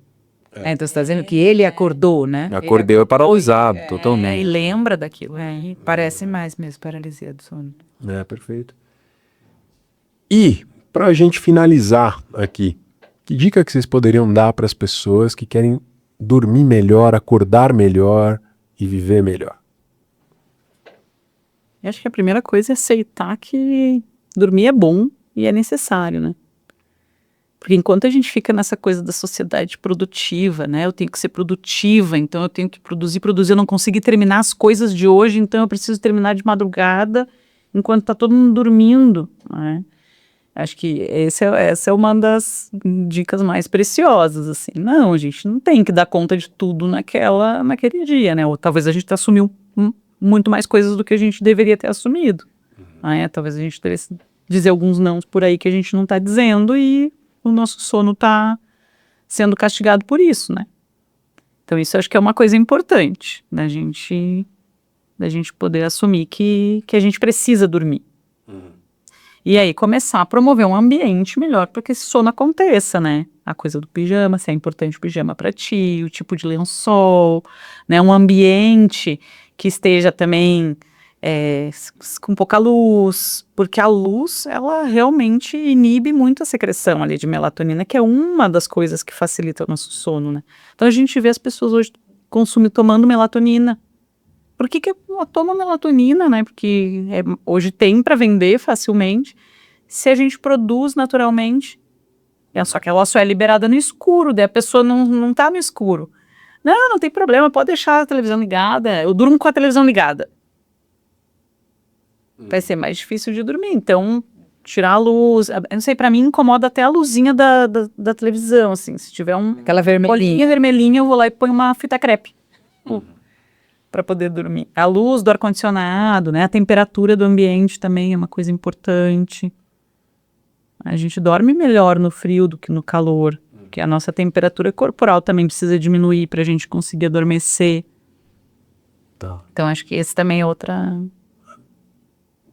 Então você está dizendo que ele acordou, né? Acordei paralisado, totalmente. E lembra daquilo. Parece mais mesmo paralisia do sono. Perfeito. E, para a gente finalizar aqui, que dica que vocês poderiam dar para as pessoas que querem dormir melhor, acordar melhor e viver melhor? Eu acho que a primeira coisa é aceitar que dormir é bom e é necessário, né? Porque enquanto a gente fica nessa coisa da sociedade produtiva, né? Eu tenho que ser produtiva, então eu tenho que produzir, eu não consegui terminar as coisas de hoje, então eu preciso terminar de madrugada enquanto está todo mundo dormindo, né? Acho que essa é uma das dicas mais preciosas, assim. Não, a gente não tem que dar conta de tudo naquele dia, né? Ou talvez a gente assumiu muito mais coisas do que a gente deveria ter assumido. Talvez a gente devesse dizer alguns nãos por aí que a gente não está dizendo e o nosso sono está sendo castigado por isso, né? Então isso acho que é uma coisa importante da gente poder assumir que a gente precisa dormir. E aí começar a promover um ambiente melhor para que esse sono aconteça, né? A coisa do pijama, se é importante o pijama para ti, o tipo de lençol, né? Um ambiente que esteja também com pouca luz, porque a luz, ela realmente inibe muito a secreção ali de melatonina, que é uma das coisas que facilita o nosso sono, né? Então a gente vê as pessoas hoje tomando melatonina. Por que ela toma melatonina, né? Porque hoje tem para vender facilmente, se a gente produz naturalmente. Só que ela só é liberada no escuro, daí a pessoa não tá no escuro. Não tem problema, pode deixar a televisão ligada, eu durmo com a televisão ligada. Vai ser mais difícil de dormir, então tirar a luz, eu não sei, para mim incomoda até a luzinha da televisão, assim, se tiver Aquela vermelhinha. vermelhinha, eu vou lá e ponho uma fita crepe. para poder dormir. A luz do ar-condicionado, né? A temperatura do ambiente também é uma coisa importante. A gente dorme melhor no frio do que no calor, porque a nossa temperatura corporal também precisa diminuir para a gente conseguir adormecer. Tá. Então, acho que esse também é outra...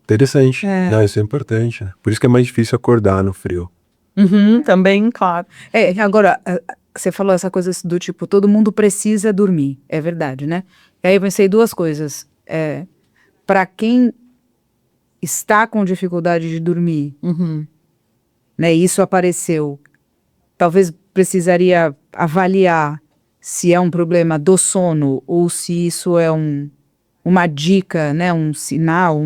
Interessante. Não, isso é importante, né? Por isso que é mais difícil acordar no frio. Também, claro. Agora, você falou essa coisa do tipo, todo mundo precisa dormir, é verdade, né? E aí eu pensei duas coisas. Para quem está com dificuldade de dormir, né, isso apareceu, talvez precisaria avaliar se é um problema do sono ou se isso é uma dica, né, um sinal,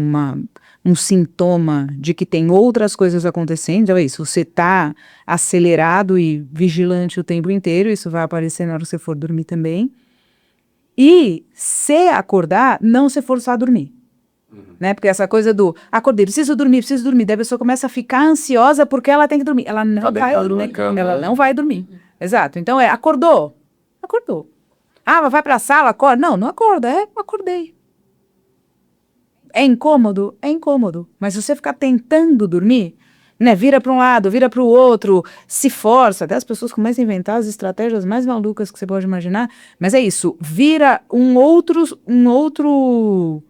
um sintoma de que tem outras coisas acontecendo. Então é isso, você está acelerado e vigilante o tempo inteiro, isso vai aparecer na hora que você for dormir também. E se acordar, não se forçar a dormir. Né? Porque essa coisa do acordei, preciso dormir, daí a pessoa começa a ficar ansiosa porque ela tem que dormir. Ela não vai dormir. Ela não vai dormir. Exato. Então acordou. Ah, mas vai pra sala, acorda. Não acorda. Acordei. É incômodo? É incômodo. Mas se você ficar tentando dormir, né, vira para um lado, vira para o outro, se força, até as pessoas começam a inventar as estratégias mais malucas que você pode imaginar, mas é isso, vira um outro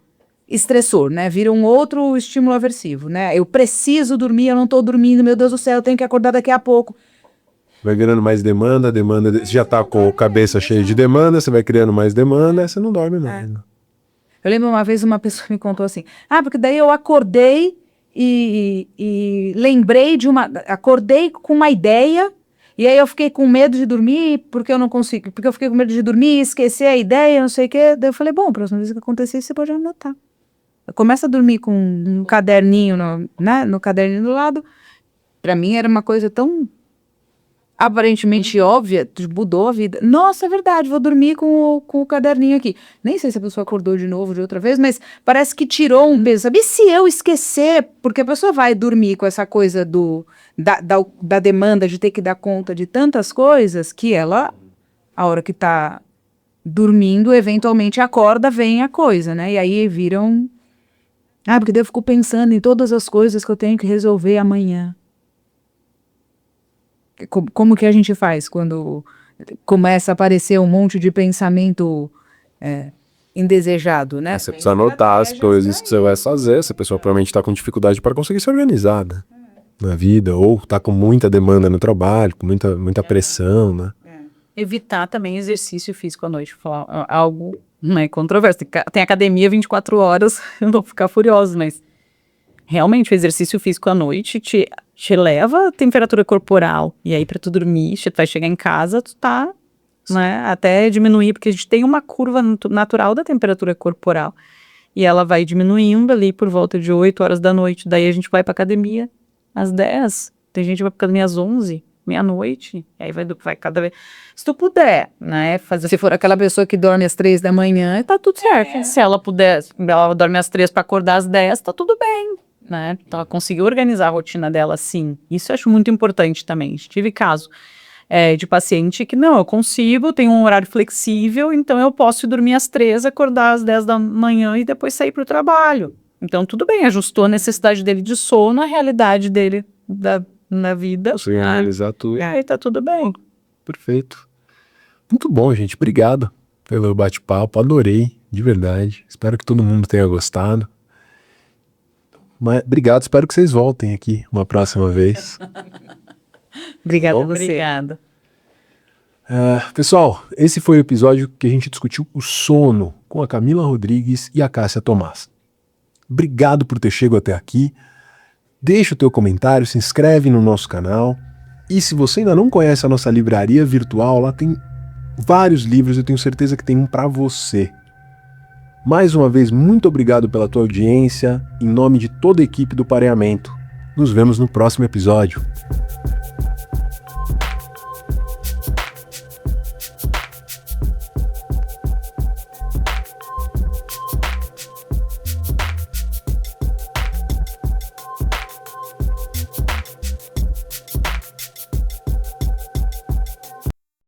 estressor, né, vira um outro estímulo aversivo, né, eu preciso dormir, eu não estou dormindo, meu Deus do céu, eu tenho que acordar daqui a pouco. Vai virando mais demanda, você já tá com a cabeça cheia de demanda, você vai criando mais demanda, aí você não dorme mais. Eu lembro uma vez uma pessoa me contou assim, porque daí eu acordei e lembrei acordei com uma ideia, e aí eu fiquei com medo de dormir, porque eu fiquei com medo de dormir, esquecer a ideia, não sei o quê. Daí eu falei, bom, a próxima vez que acontecer isso, você pode anotar. Começa a dormir com um caderninho, no caderninho do lado. Pra mim era uma coisa tão aparentemente óbvia, mudou a vida. Nossa, é verdade, vou dormir com o caderninho aqui. Nem sei se a pessoa acordou de novo de outra vez, mas parece que tirou um peso. Sabe, e se eu esquecer? Porque a pessoa vai dormir com essa coisa da demanda de ter que dar conta de tantas coisas que ela, a hora que tá dormindo, eventualmente acorda, vem a coisa, né? E aí viram... porque daí eu fico pensando em todas as coisas que eu tenho que resolver amanhã. Como que a gente faz quando começa a aparecer um monte de pensamento indesejado, né? Você precisa anotar as coisas que você vai fazer, essa pessoa provavelmente está com dificuldade para conseguir se organizar, né? Na vida, ou está com muita demanda no trabalho, com muita pressão, né? Evitar também exercício físico à noite, falar algo, né, controverso. Tem academia 24 horas, eu não vou ficar furioso, mas realmente o exercício físico à noite te leva a temperatura corporal, e aí para tu dormir, tu vai chegar em casa, tu tá, né, até diminuir, porque a gente tem uma curva natural da temperatura corporal, e ela vai diminuindo ali por volta de 8 horas da noite, daí a gente vai pra academia às 10, tem gente que vai pra academia às 11, meia-noite, e aí vai cada vez, se tu puder, né, fazer... Se for aquela pessoa que dorme às 3 da manhã, tá tudo certo. Se ela puder, ela dorme às 3 para acordar às 10, tá tudo bem, né? Então, ela conseguiu organizar a rotina dela assim. Isso eu acho muito importante também. Tive caso de paciente que, não, eu consigo, tenho um horário flexível, então eu posso dormir às 3, acordar às 10 da manhã e depois sair para o trabalho. Então, tudo bem, ajustou a necessidade dele de sono, a realidade dele na vida. Você realizar tudo. E aí tá tudo bem. Perfeito. Muito bom, gente. Obrigado pelo bate-papo. Adorei, de verdade. Espero que todo mundo tenha gostado. Obrigado, espero que vocês voltem aqui uma próxima vez. Obrigada a você. Obrigada. Pessoal, esse foi o episódio que a gente discutiu o sono com a Camila Rodrigues e a Cássia Tomás. Obrigado por ter chegado até aqui. Deixa o teu comentário, se inscreve no nosso canal. E se você ainda não conhece a nossa livraria virtual, lá tem vários livros, eu tenho certeza que tem um para você. Mais uma vez, muito obrigado pela tua audiência, em nome de toda a equipe do Pareamento. Nos vemos no próximo episódio.